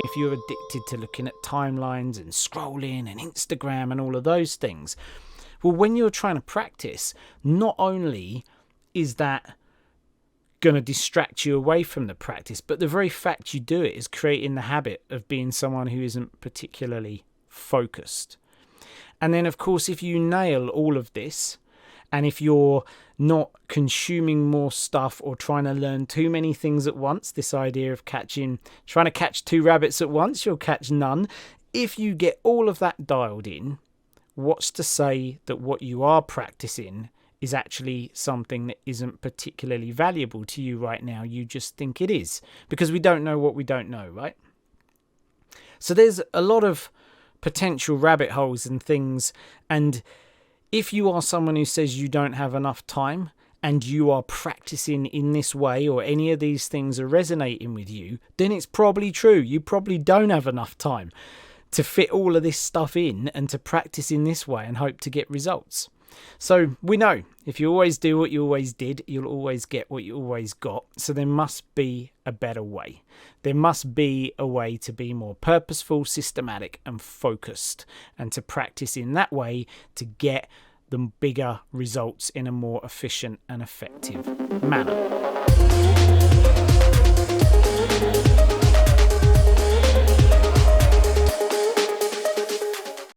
if you're addicted to looking at timelines and scrolling and Instagram and all of those things, well, when you're trying to practice, not only is that going to distract you away from the practice, but the very fact you do it is creating the habit of being someone who isn't particularly focused. And then, of course, if you nail all of this, and if you're not consuming more stuff or trying to learn too many things at once, this idea of trying to catch two rabbits at once, you'll catch none. If you get all of that dialed in, what's to say that what you are practicing is actually something that isn't particularly valuable to you right now? You just think it is, because we don't know what we don't know, right? So there's a lot of potential rabbit holes and things, and if you are someone who says you don't have enough time and you are practicing in this way, or any of these things are resonating with you, then it's probably true. You probably don't have enough time to fit all of this stuff in and to practice in this way and hope to get results. So we know if you always do what you always did, you'll always get what you always got. So there must be a better way. There must be a way to be more purposeful, systematic and focused, and to practice in that way to get the bigger results in a more efficient and effective manner.